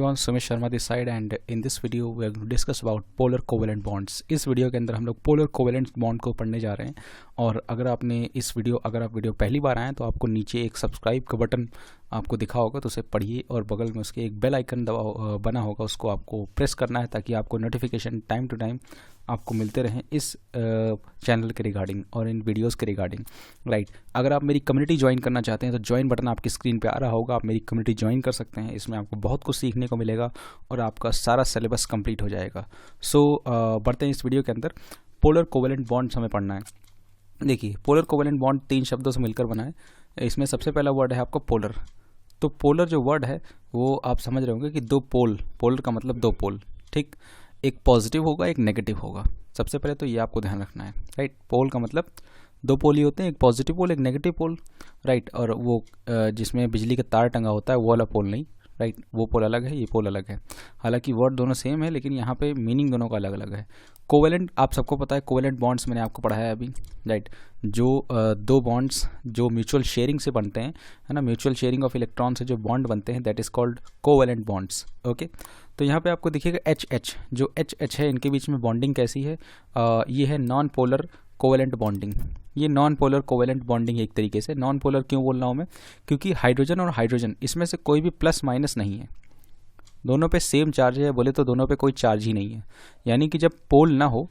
everyone, Sumit Sharma this side and in this video we are going to discuss about polar covalent bonds. इस video के अंदर हम लोग polar covalent bond को पढ़ने जा रहे हैं। और अगर आप वीडियो पहली बार आए हैं तो आपको नीचे एक सब्सक्राइब का बटन आपको दिखा होगा, तो उसे पढ़िए और बगल में उसके एक बेल आइकन बना होगा, उसको आपको प्रेस करना है ताकि आपको नोटिफिकेशन टाइम टू टाइम आपको मिलते रहें इस चैनल के रिगार्डिंग और इन वीडियोस के रिगार्डिंग। राइट, अगर आप मेरी कम्युनिटी ज्वाइन करना चाहते हैं तो ज्वाइन बटन आपकी स्क्रीन पे आ रहा होगा, आप मेरी कम्युनिटी ज्वाइन कर सकते हैं। इसमें आपको बहुत कुछ सीखने को मिलेगा और आपका सारा सिलेबस कंप्लीट हो जाएगा। बढ़ते हैं इस वीडियो के अंदर। पोलर कोवेलेंट बॉन्ड्स हमें पढ़ना है। देखिए, पोलर कोवेलेंट बॉन्ड 3 शब्दों से मिलकर बना है। इसमें सबसे पहला वर्ड है आपका पोलर। तो पोलर जो वर्ड है वो आप समझ रहे होंगे कि दो पोल, पोलर का मतलब दो पोल, ठीक। एक पॉजिटिव होगा, एक नेगेटिव होगा। सबसे पहले तो ये आपको ध्यान रखना है। राइट, पोल का मतलब दो पोल ही होते हैं, एक पॉजिटिव पोल, एक नेगेटिव पोल। राइट, और वो जिसमें बिजली का तार टंगा होता है वो वाला पोल नहीं। राइट, वो पोल अलग है, ये पोल अलग है। हालांकि वर्ड दोनों सेम है लेकिन यहाँ पे मीनिंग दोनों का अलग अलग है। कोवेलेंट आप सबको पता है, कोवेलेंट बॉन्ड्स मैंने आपको पढ़ाया अभी। राइट, जो दो बॉन्ड्स जो म्यूचुअल शेयरिंग से बनते हैं, है ना, म्यूचुअल शेयरिंग ऑफ इलेक्ट्रॉन से जो बॉन्ड बनते हैं, that is called covalent bonds. Okay, तो यहाँ पे आपको दिखेगा एच जो एच है, इनके बीच में बॉन्डिंग कैसी है? ये है नॉन पोलर कोवेलेंट बॉन्डिंग। ये नॉन पोलर कोवेलेंट बॉन्डिंग है एक तरीके से। नॉन पोलर क्यों बोल रहा हूँ मैं? क्योंकि हाइड्रोजन और हाइड्रोजन इसमें से कोई भी प्लस माइनस नहीं है, दोनों पे सेम चार्ज है। बोले तो दोनों पे कोई चार्ज ही नहीं है, यानी कि जब पोल ना हो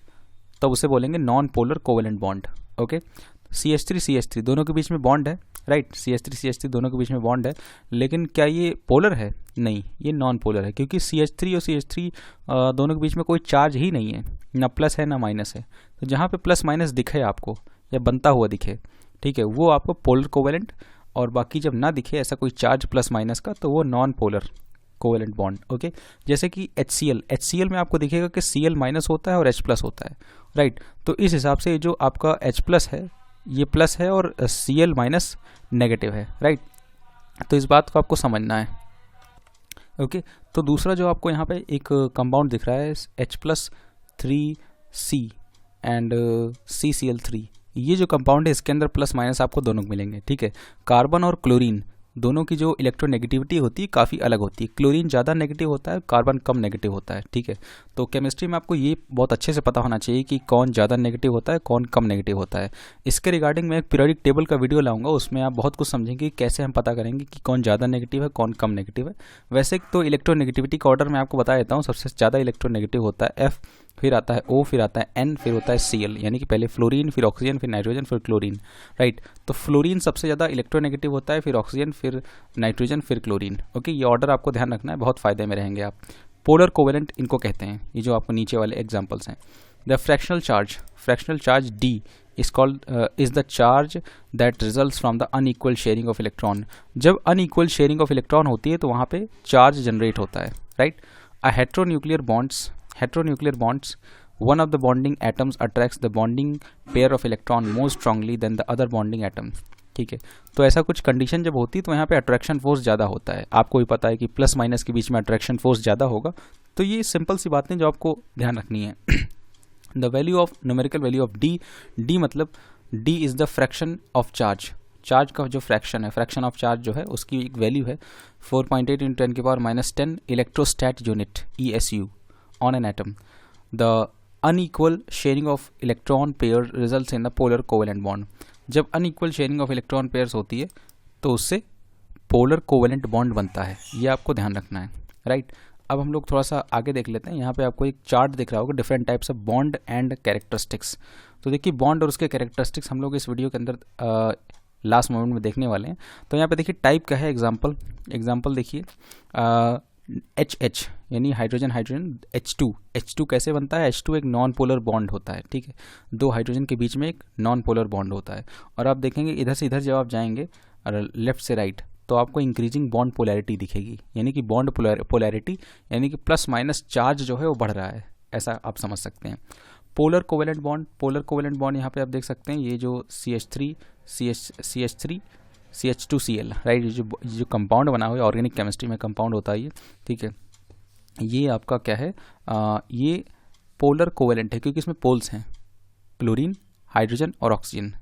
तब उसे बोलेंगे non polar covalent bond. Okay, CH3 दोनों के बीच में बॉन्ड है। राइट, CH3 दोनों के बीच में बॉन्ड है, लेकिन क्या ये पोलर है? नहीं, ये नॉन पोलर है, क्योंकि CH3 और CH3 दोनों के बीच में कोई चार्ज ही नहीं है, ना प्लस है ना माइनस है। तो जहाँ पे प्लस माइनस दिखे आपको या बनता हुआ दिखे, ठीक है, वो आपको पोलर कोवेलेंट। और बाकी जब ना दिखे ऐसा कोई चार्ज प्लस माइनस का, तो वो non polar covalent bond. Okay, जैसे कि HCl में आपको दिखेगा कि Cl माइनस होता है और H प्लस होता है। राइट, तो इस हिसाब से जो आपका H प्लस है ये प्लस है और Cl माइनस नेगेटिव है। राइट, तो इस बात को आपको समझना है। ओके, तो दूसरा जो आपको यहाँ पे एक कंपाउंड दिख रहा है H+3C एंड CCl3, ये जो कंपाउंड है इसके अंदर प्लस माइनस आपको दोनों मिलेंगे। ठीक है, कार्बन और क्लोरीन दोनों की जो इलेक्ट्रोनेगेटिविटी होती है काफ़ी अलग होती है। क्लोरीन ज़्यादा नेगेटिव होता है, कार्बन कम नेगेटिव होता है। ठीक है, तो केमिस्ट्री में आपको ये बहुत अच्छे से पता होना चाहिए कि कौन ज़्यादा नेगेटिव होता है, कौन कम नेगेटिव होता है। इसके रिगार्डिंग मैं एक पीरियोडिक टेबल का वीडियो लाऊंगा, उसमें आप बहुत कुछ समझेंगे कैसे हम पता करेंगे कि कौन ज़्यादा नेगेटिव है, कौन कम नेगेटिव है। वैसे तो इलेक्ट्रोनेगेटिविटी का ऑर्डर मैं आपको बता देता हूँ। सबसे ज़्यादा इलेक्ट्रोनेगेटिव होता है F, फिर आता है O, फिर आता है N, फिर होता है Cl, यानी कि पहले फ्लोरीन, फिर ऑक्सीजन, फिर नाइट्रोजन, फिर क्लोरीन। राइट, तो फ्लोरीन सबसे ज़्यादा इलेक्ट्रोनेगेटिव होता है, फिर ऑक्सीजन, फिर नाइट्रोजन, फिर क्लोरीन। ओके, ये ऑर्डर आपको ध्यान रखना है, बहुत फायदे में रहेंगे आप। पोलर कोवेलेंट इनको कहते हैं, ये जो आपको नीचे वाले एग्जाम्पल्स हैं। The fractional charge D is the charge that results from the unequal sharing of electron। जब अनइक्वल शेयरिंग ऑफ इलेक्ट्रॉन होती है तो वहाँ पे चार्ज जनरेट होता है। Right, a heteronuclear bonds, one of the bonding atoms attracts the bonding pair of electron more strongly than the other bonding atom। ठीक है, तो ऐसा कुछ कंडीशन जब होती है तो यहाँ पे अट्रैक्शन फोर्स ज़्यादा होता है। आपको भी पता है कि प्लस माइनस के बीच में अट्रैक्शन फोर्स ज़्यादा होगा। तो ये सिंपल सी बातें जो आपको ध्यान रखनी है। The numerical value of D मतलब D is the fraction of charge का जो फ्रैक्शन है, फ्रैक्शन ऑफ चार्ज जो है उसकी एक वैल्यू है 4.8 × 10⁻⁻10 electrostatic unit ESU on an atom. The unequal sharing of electron pair results in the polar covalent bond. जब unequal sharing of electron pairs होती है तो उससे पोलर कोवेलेंट बॉन्ड बनता है, ये आपको ध्यान रखना है। राइट, अब हम लोग थोड़ा सा आगे देख लेते हैं। यहाँ पे आपको एक चार्ट दिख रहा होगा, different types of bond and characteristics. तो देखिए, बॉन्ड और उसके कैरेक्टरिस्टिक्स हम लोग इस वीडियो के अंदर लास्ट मोमेंट में देखने वाले हैं। तो यहाँ पे देखिए टाइप का है, एग्जाम्पल देखिए, HH यानी हाइड्रोजन H2 कैसे बनता है? H2 एक नॉन पोलर बॉन्ड होता है। ठीक है, दो हाइड्रोजन के बीच में एक नॉन पोलर बॉन्ड होता है। और आप देखेंगे इधर से इधर जब आप जाएंगे और लेफ्ट से राइट, तो आपको इंक्रीजिंग बॉन्ड पोलैरिटी दिखेगी, यानी कि बॉन्ड पोलैरिटी यानी कि प्लस माइनस चार्ज जो है वो बढ़ रहा है, ऐसा आप समझ सकते हैं। पोलर कोवेलेंट बॉन्ड यहाँ पे आप देख सकते हैं, ये जो CH3 CH2Cl, राइट, ये जो कंपाउंड बना हुआ है, ऑर्गेनिक केमिस्ट्री में कंपाउंड होता है ये। ठीक है, ये आपका क्या है? ये पोलर कोवेलेंट है क्योंकि इसमें पोल्स हैं, क्लोरीन, हाइड्रोजन और ऑक्सीजन।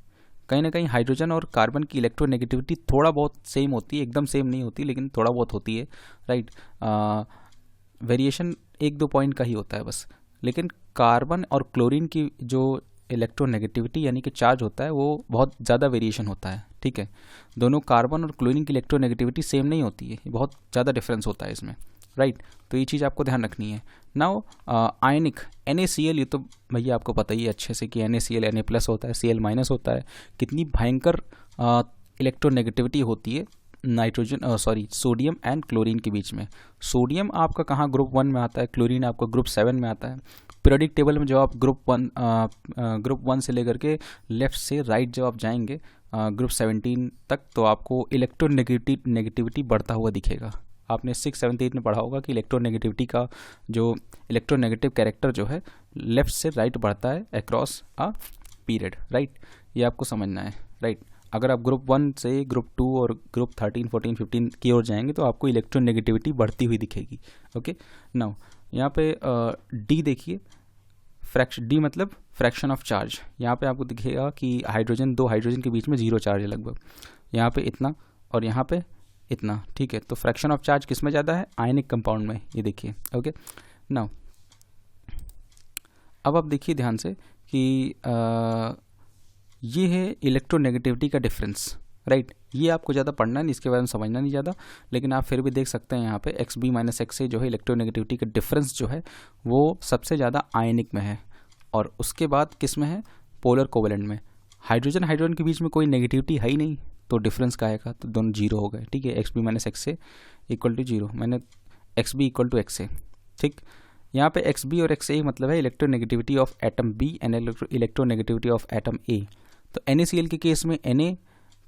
कहीं ना कहीं हाइड्रोजन और कार्बन की इलेक्ट्रोनेगेटिविटी थोड़ा बहुत सेम होती है, एकदम सेम नहीं होती लेकिन थोड़ा बहुत होती है। राइट, वेरिएशन 1-2 पॉइंट का ही होता है बस। लेकिन कार्बन और क्लोरीन की जो इलेक्ट्रोनेगेटिविटी यानी कि चार्ज होता है वो बहुत ज़्यादा वेरिएशन होता है, ठीक है। दोनों कार्बन और क्लोरीन की इलेक्ट्रोनेगेटिविटी सेम नहीं होती है, बहुत ज़्यादा डिफरेंस होता है इसमें, राइट। तो ये चीज़ आपको ध्यान रखनी है। नाउ आयनिक NaCl, ये तो भैया आपको पता ही है अच्छे से कि NaCl Na+ होता है, Cl- होता है। कितनी भयंकर इलेक्ट्रोनेगेटिविटी होती है सोडियम एंड क्लोरीन के बीच में। सोडियम आपका कहाँ ग्रुप 1 में आता है, क्लोरीन आपका ग्रुप 7 में आता है। पीरियोडिक टेबल में जब आप ग्रुप 1 से लेकर के लेफ्ट से राइट जब आप जाएंगे ग्रुप 17 तक, तो आपको इलेक्ट्रोनेगेटिविटी बढ़ता हुआ दिखेगा। आपने 6, 7, 8 में पढ़ा होगा कि इलेक्ट्रोनेगेटिविटी का जो इलेक्ट्रोनेगेटिव कैरेक्टर जो है लेफ्ट से राइट बढ़ता है अक्रॉस अ पीरियड, राइट। ये आपको समझना है, राइट। अगर आप ग्रुप 1 से ग्रुप 2 और ग्रुप 13, 14, 15 की ओर जाएंगे तो आपको इलेक्ट्रोनेगेटिविटी बढ़ती हुई दिखेगी, ओके। नाउ यहाँ पे डी देखिए, डी मतलब फ्रैक्शन ऑफ चार्ज। यहाँ पे आपको दिखेगा कि दो हाइड्रोजन के बीच में 0 चार्ज है लगभग, यहाँ पे इतना और यहाँ पे इतना, ठीक है। तो फ्रैक्शन ऑफ चार्ज किस में ज़्यादा है, आयनिक कंपाउंड में, ये देखिए, ओके। नाउ अब आप देखिए ध्यान से कि ये है इलेक्ट्रोनेगेटिविटी का डिफरेंस, राइट। ये आपको ज़्यादा पढ़ना नहीं, इसके बारे में समझना नहीं ज़्यादा, लेकिन आप फिर भी देख सकते हैं यहाँ पे XB - XA जो है इलेक्ट्रोनेगेटिविटी का डिफरेंस जो है वो सबसे ज़्यादा आयनिक में है, और उसके बाद किस में है, पोलर कोवेलेंट में। हाइड्रोजन के बीच में कोई नेगेटिविटी है ही नहीं, तो डिफरेंस का आएगा, तो दोनों 0 हो गए, ठीक है। XB - XA = 0, मैंने XB = XA, ठीक। यहाँ पे XB और XA मतलब है electronegativity of atom B and electronegativity of atom A। तो NaCl के केस में Na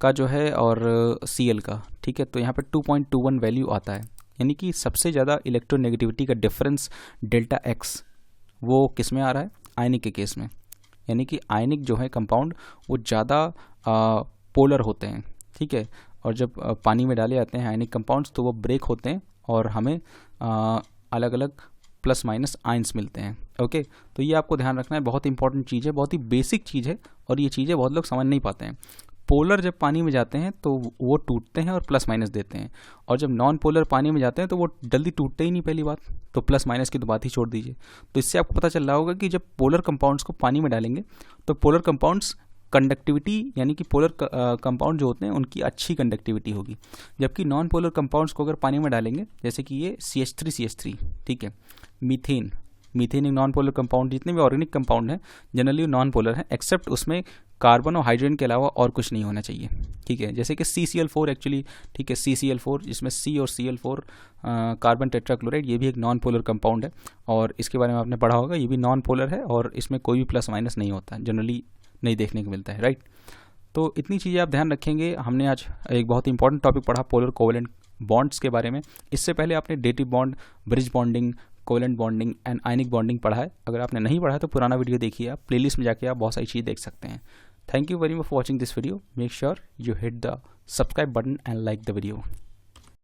का जो है और Cl का, ठीक है। तो यहाँ पे 2.21 वैल्यू आता है, यानी कि सबसे ज़्यादा इलेक्ट्रोनेगेटिविटी का डिफरेंस डेल्टा X वो किस में आ रहा है, आयनिक के केस में। यानी कि आयनिक जो है कंपाउंड वो ज़्यादा पोलर होते हैं, ठीक है। और जब पानी में डाले जाते हैं आयनिक कंपाउंड्स तो वो ब्रेक होते हैं और हमें अलग अलग प्लस माइनस आयंस मिलते हैं, ओके। तो ये आपको ध्यान रखना है, बहुत इंपॉर्टेंट चीज़ है, बहुत ही बेसिक चीज़ है, और ये चीज़ें बहुत लोग समझ नहीं पाते हैं। पोलर जब पानी में जाते हैं तो वो टूटते हैं और प्लस माइनस देते हैं, और जब नॉन पोलर पानी में जाते हैं तो वो जल्दी टूटते ही नहीं, पहली बात तो प्लस माइनस की तो बात ही छोड़ दीजिए। तो इससे आपको पता चल रहा होगा कि जब पोलर कंपाउंड्स को पानी में डालेंगे तो पोलर कंपाउंड्स कंडक्टिविटी यानी कि पोलर कंपाउंड जो होते हैं उनकी अच्छी कंडक्टिविटी होगी, जबकि नॉन पोलर कंपाउंड्स को अगर पानी में डालेंगे, जैसे कि ये CH3, ठीक है, मीथेन एक नॉन पोलर कंपाउंड, जितने भी ऑर्गेनिक कंपाउंड हैं जनरली नॉन पोलर हैं, एक्सेप्ट उसमें कार्बन और हाइड्रोजन के अलावा और कुछ नहीं होना चाहिए, ठीक है। जैसे कि CCl4 एक्चुअली, ठीक है, CCl4 जिसमें C और Cl4 कार्बन टेट्राक्लोराइड, ये भी एक नॉन पोलर कंपाउंड है, और इसके बारे में आपने पढ़ा होगा, ये भी नॉन पोलर है और इसमें कोई भी प्लस माइनस नहीं होता है, जनरली नहीं देखने को मिलता है, राइट। तो इतनी चीज़ें आप ध्यान रखेंगे। हमने आज एक बहुत ही इंपॉर्टेंट टॉपिक पढ़ा पोलर कोवेलेंट बॉन्ड्स के बारे में। इससे पहले आपने dative bond, bridge bonding, covalent bonding and ionic bonding पढ़ा है। अगर आपने नहीं पढ़ा है तो पुराना वीडियो देखिए, आप प्लेलिस्ट में जाके आप बहुत सारी चीज़ देख सकते हैं। Thank you very much for watching this video. Make sure you hit the subscribe button and like the video.